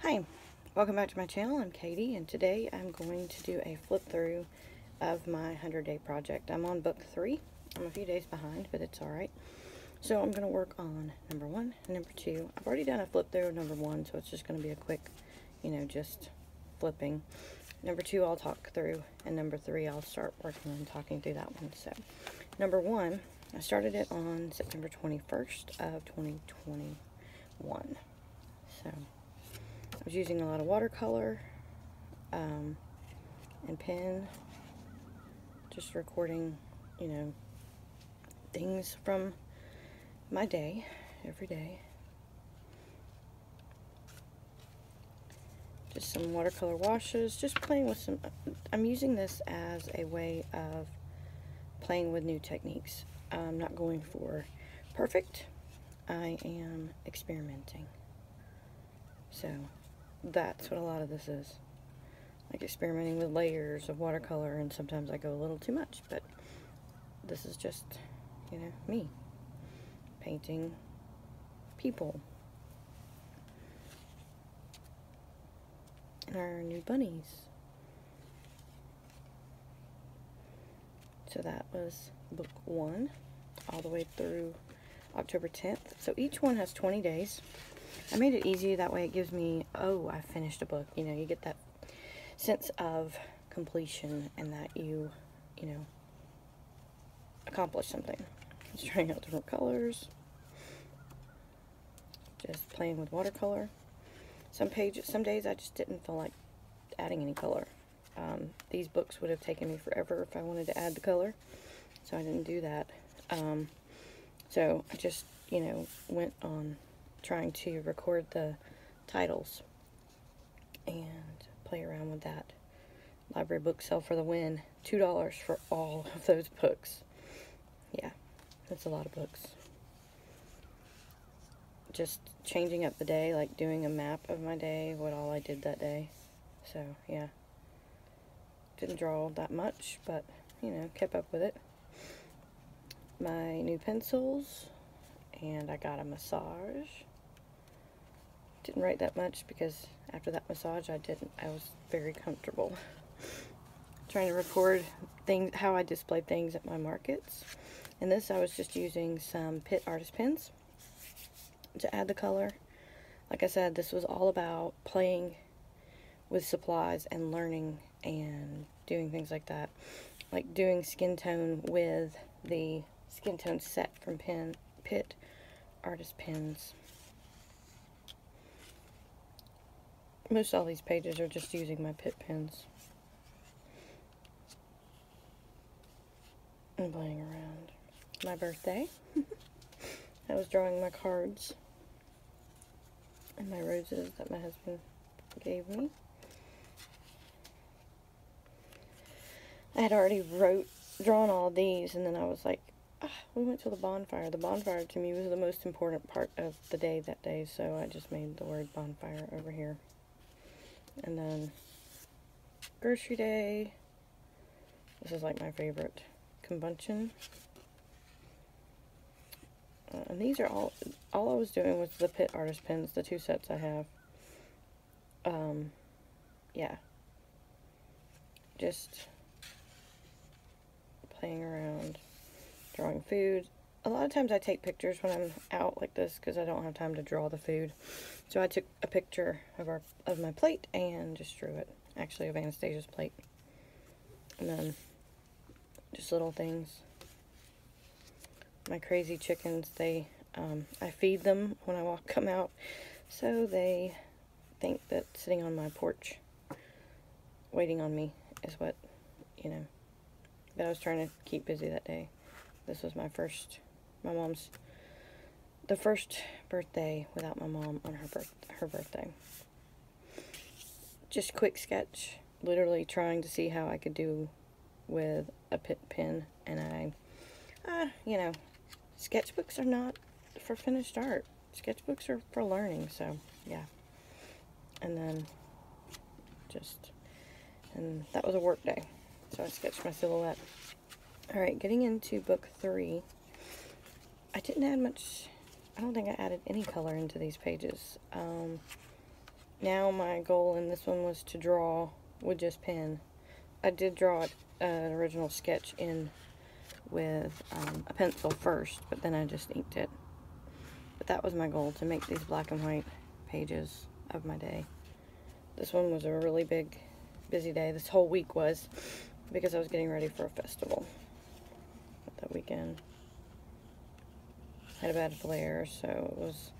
Hi, welcome back to my channel. I'm Katie, and today I'm going to do a flip through of my 100-day project. I'm on book 3. I'm a few days behind, but it's alright. So I'm going to work on number 1 and number 2. I've already done a flip through of number 1, so it's just going to be a quick, just flipping. Number 2 I'll talk through, and number 3 I'll start working on talking through that one. So number 1, I started it on September 21st of 2021. So I was using a lot of watercolor and pen, just recording, things from my day, every day. Just some watercolor washes, just playing with some, I'm using this as a way of playing with new techniques. I'm not going for perfect, I am experimenting. So that's what a lot of this is. Like experimenting with layers of watercolor, and sometimes I go a little too much, but this is just, me painting people. And our new bunnies. So that was book 1, all the way through October 10th. So each one has 20 days. I made it easy, that way it gives me, oh, I finished a book. You get that sense of completion and that you accomplished something. Just trying out different colors. Just playing with watercolor. Some days I just didn't feel like adding any color. These books would have taken me forever if I wanted to add the color, so I didn't do that. So I just, went on trying to record the titles and play around with that. Library book sale for the win. $2 for all of those books. Yeah, that's a lot of books. Just changing up the day, like doing a map of my day, what all I did that day. So, yeah. Didn't draw that much, but, kept up with it. My new pencils, and I got a massage. Didn't write that much because after that massage I was very comfortable. Trying to record things, how I display things at my markets. And this I was just using some Pitt artist pens to add the color. Like I said, this was all about playing with supplies and learning and doing things like that. Like doing skin tone with the skin tone set from Pitt artist pens. Most all these pages are just using my Pitt pens. And playing around. My birthday. I was drawing my cards and my roses that my husband gave me. I had already drawn all these, and then I was like, we went to the bonfire. The bonfire to me was the most important part of the day that day, so I just made the word bonfire over here. And then grocery day. This is like my favorite. Combustion. And these are all I was doing was the Pitt artist pens, the 2 sets I have. Yeah. Just playing around, drawing food. A lot of times I take pictures when I'm out like this because I don't have time to draw the food. So I took a picture of my plate and just drew it. Actually, of Anastasia's plate. And then just little things. My crazy chickens, I feed them when I come out, so they think that sitting on my porch waiting on me is what, that I was trying to keep busy that day. This was my mom's, the first birthday without my mom on her birthday. Just quick sketch, literally trying to see how I could do with a Pitt pen, and sketchbooks are not for finished art. Sketchbooks are for learning, so, yeah. And then, and that was a work day, so I sketched my silhouette. Alright, getting into book 3, I didn't add much, I don't think I added any color into these pages. now my goal in this one was to draw with just pen. I did draw an original sketch in with a pencil first, but then I just inked it. But that was my goal, to make these black and white pages of my day. This one was a really big, busy day. This whole week was, because I was getting ready for a festival that weekend. Had a bad flare, so it was,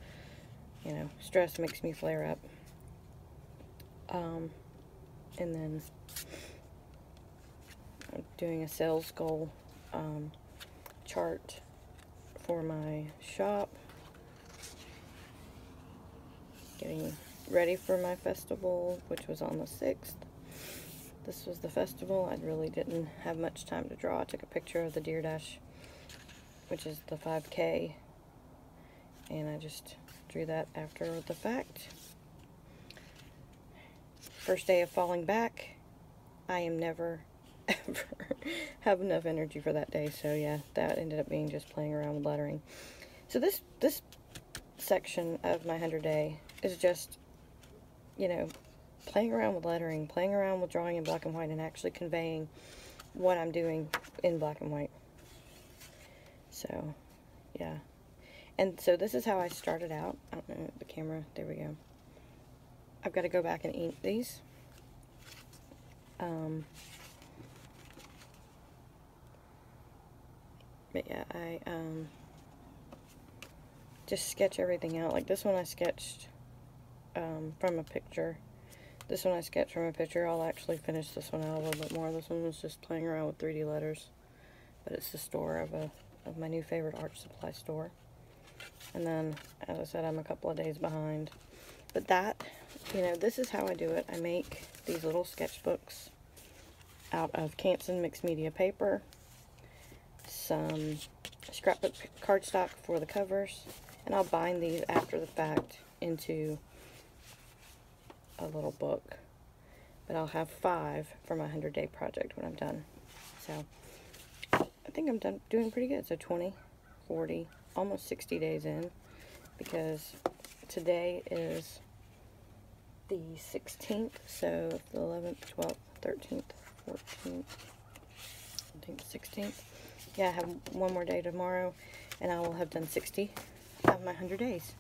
you know, stress makes me flare up. And then I'm doing a sales goal chart for my shop. Getting ready for my festival, which was on the 6th. This was the festival. I really didn't have much time to draw. I took a picture of the Deer Dash, which is the 5K, and I just drew that after the fact. First day of falling back. I am never, ever have enough energy for that day, so yeah, that ended up being just playing around with lettering. So this section of my 100 day is just, you know, playing around with lettering, playing around with drawing in black and white, and actually conveying what I'm doing in black and white. So, yeah. And so this is how I started out. I don't know, the camera, there we go. I've got to go back and ink these. But yeah, I just sketch everything out. Like this one I sketched from a picture. This one I sketched from a picture. I'll actually finish this one out a little bit more. This one was just playing around with 3D letters. But it's the store of my new favorite art supply store. And then, as I said, I'm a couple of days behind. But that, you know, this is how I do it. I make these little sketchbooks out of Canson mixed media paper, some scrapbook cardstock for the covers, and I'll bind these after the fact into a little book. But I'll have 5 for my 100-day project when I'm done. So, I think I'm doing pretty good. So 20, 40, almost 60 days in, because today is the 16th, so the 11th, 12th, 13th, 14th, I think 16th. Yeah, I have one more day tomorrow, and I will have done 60 of my 100 days.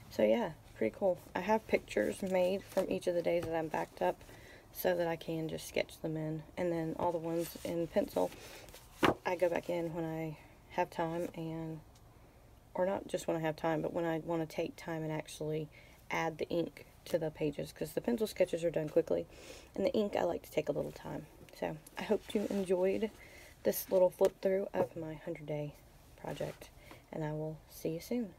So yeah, pretty cool. I have pictures made from each of the days that I'm backed up, so that I can just sketch them in, and then all the ones in pencil, I go back in when I have time, and or not just when I have time, but when I want to take time and actually add the ink to the pages, because the pencil sketches are done quickly, and the ink I like to take a little time. So I hope you enjoyed this little flip through of my 100-day project, and I will see you soon.